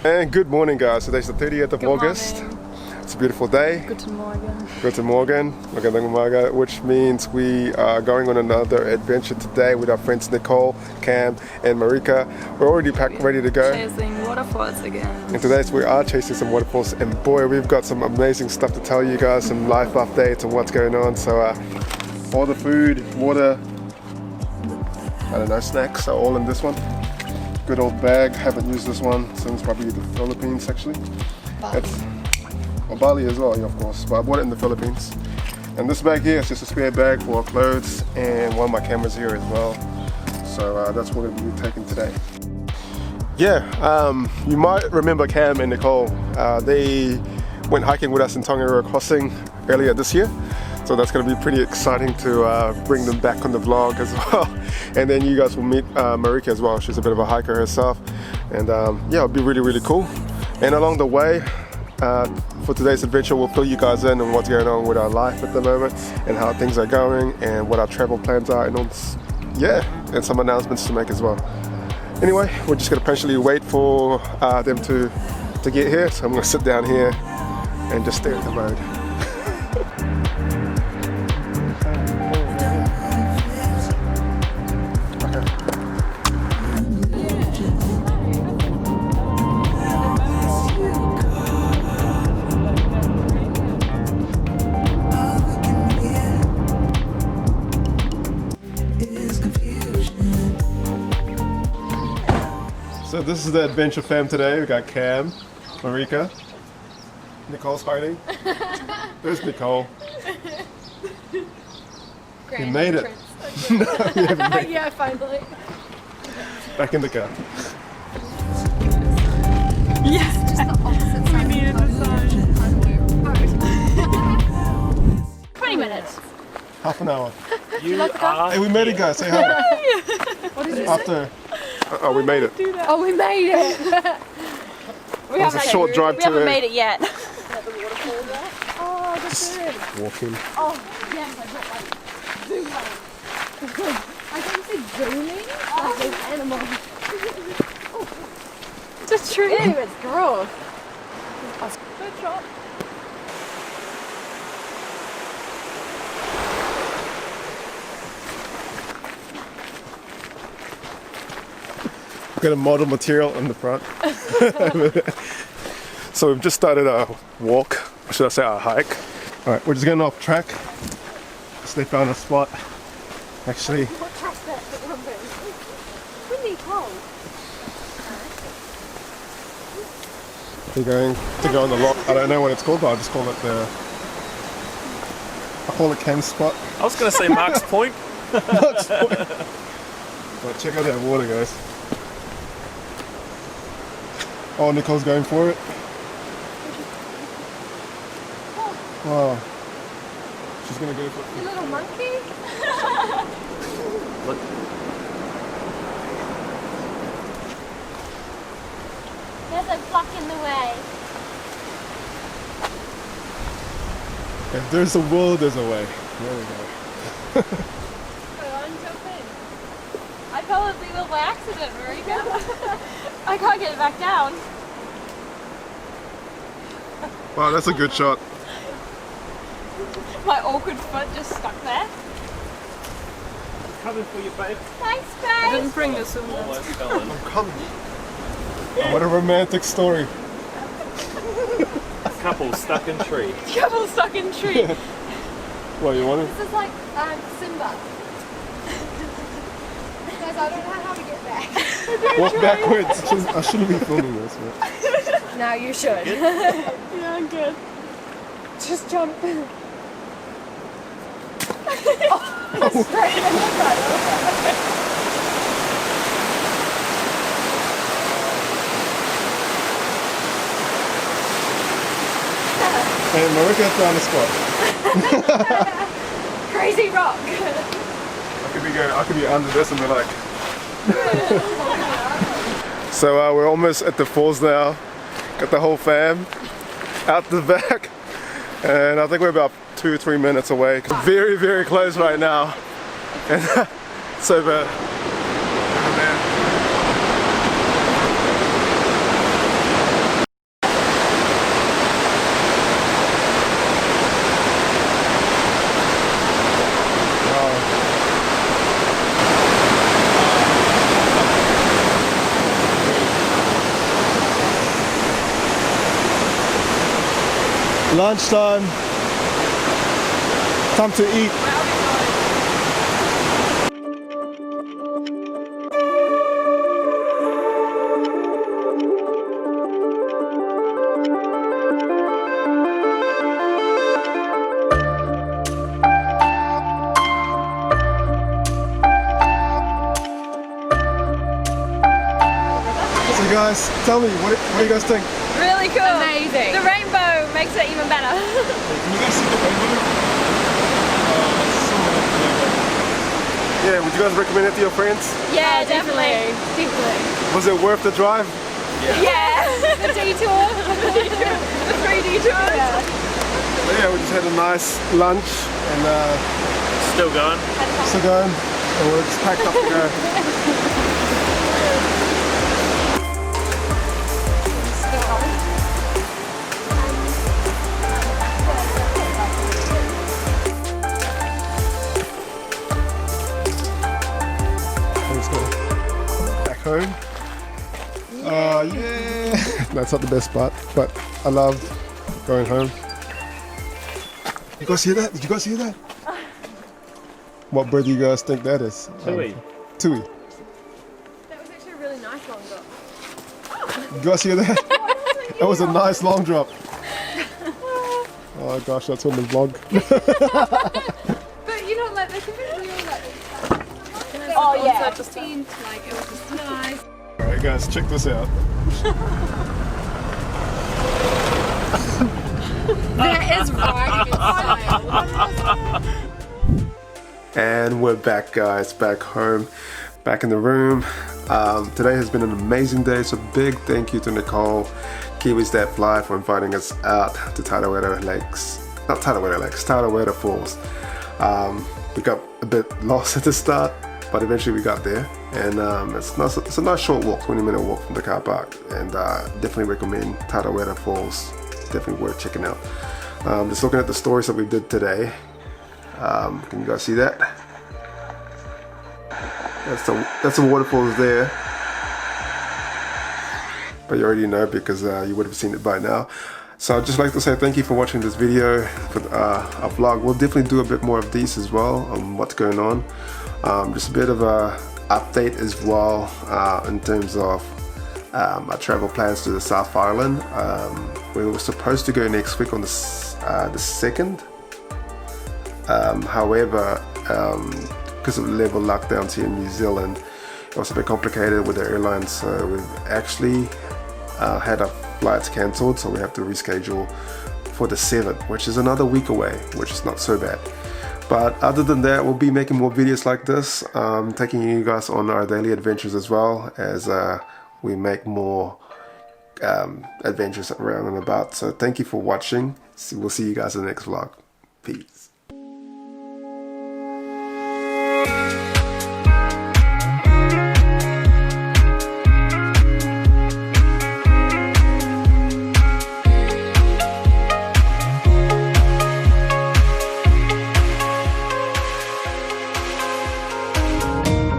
And good morning, guys. Today's the 30th of August. Morning. It's a beautiful day. Guten Morgen. Guten Morgen. Magandang umaga, which means we are going on another adventure today with our friends Nicole, Cam, and Marika. We're already packed, ready to go. Chasing waterfalls again. And today we are chasing some waterfalls, and boy, we've got some amazing stuff to tell you guys, some life updates and what's going on. So all the food, water, I don't know, snacks are all in this one. Good old bag. Haven't used this one since probably the Philippines actually. Or Bali as well, yeah, of course, but I bought it in the Philippines. And this bag here is just a spare bag for clothes, and one of my cameras here as well. So that's what we're going to be taking today. Yeah, you might remember Cam and Nicole. They went hiking with us in Tarawera Crossing earlier this year. So that's going to be pretty exciting to bring them back on the vlog as well. And then you guys will meet Marika as well. She's a bit of a hiker herself. And yeah, it'll be really, really cool. And along the way, for today's adventure, we'll fill you guys in on what's going on with our life at the moment and how things are going and what our travel plans are, and yeah, and some announcements to make as well. Anyway, we're just going to patiently wait for them to get here. So I'm going to sit down here and just stare at the road. So this is the adventure fam today. We got Cam, Marika, Nicole's hiding. There's Nicole. We made it. No, we haven't made it. Yeah, finally. Back in the car. Yes, just the opposite side. We needed the sign. 20 minutes. Half an hour. You like the car? Hey, we made it, guys. Say hi. What did you After. Oh, we made it. Oh, we made it. It was a short drive to We haven't made it yet. Oh, that's good. walking. Oh, yes, I got like zoom out. I thought you said zooming? Like those animals. It's a tree. Ew, it's gross. Good shot. Got a model material on the front. So we've just started our walk, or should I say our hike. Alright, we're just getting off track. So they found a spot. Actually, What track's that? It's really cold. we're going to go on the lock. I don't know what it's called, but I'll just call it I call it Cam's spot. I was going to say Mark's Point. But check out that water, guys. Oh, Nicole's going for it. Wow. She's gonna go for it. You little monkey? Look. There's a block in the way. If there's a will, there's a way. There we go. Go on, jump in. I probably will by accident, Marika. I can't get it back down. Wow, that's a good shot. My awkward foot just stuck there. Coming for you, babe. Thanks, I babe. didn't bring the zoom lens. Almost fell in. I'm coming. Oh, what a romantic story. Couple stuck in tree. Couple stuck in tree. What, you want it? This is like Simba. Guys, I don't know how to get back. Walk backwards. I shouldn't be filming this. But... No, you should. Yeah, I'm good. Just jump. And Marika found a spot. Crazy rock. I could be under this and be like. So we're almost at the falls now. Got the whole fam out the back, and I think we're about 2-3 minutes away. Very, very close right now. And so bad. Lunchtime. Time to eat. So guys, tell me, what do you guys think? Really cool. Amazing. The rainbow makes it even better. Can you guys see the rainbow? Yeah, would you guys recommend it to your friends? Yeah, definitely. Was it worth the drive? Yeah. The detour. The 3 detours. Yeah. So yeah, we just had a nice lunch and Still going. still going, and we're just packed up to go. Let's go back home. Yeah. That's not the best part, but I love going home. You guys hear that? Did you guys hear that? What bird do you guys think that is? Tui. Tui. That was actually a really nice long drop. You guys hear that? That was a nice long drop. Oh gosh, that's on the vlog. But you know, like, they can be real, like, Oh yeah. just seemed like it was just nice. Alright guys, check this out. That is right in style. And we're back guys, back home, back in the room. Today has been an amazing day, so big thank you to Nicole, Kiwis That Fly, for inviting us out to Tarawera Lakes. Not Tarawera Lakes, Tarawera Falls. We got a bit lost at the start, but eventually we got there. And it's a nice short walk, 20-minute walk from the car park. And definitely recommend Tarawera Falls. Definitely worth checking out. Just looking at the stories that we did today. Can you guys see that? That's the waterfalls there. But you already know because you would have seen it by now. So I'd just like to say thank you for watching this video for our vlog. We'll definitely do a bit more of these as well on what's going on. Just a bit of a update as well in terms of our travel plans to the South Island. We were supposed to go next week on the 2nd. However, because of the level lockdowns here in New Zealand, it was a bit complicated with the airlines, so we've actually had our flights cancelled, so we have to reschedule for the 7th, which is another week away, which is not so bad. But other than that, we'll be making more videos like this, taking you guys on our daily adventures as well, as we make more adventures around and about. So thank you for watching. We'll see you guys in the next vlog. Peace.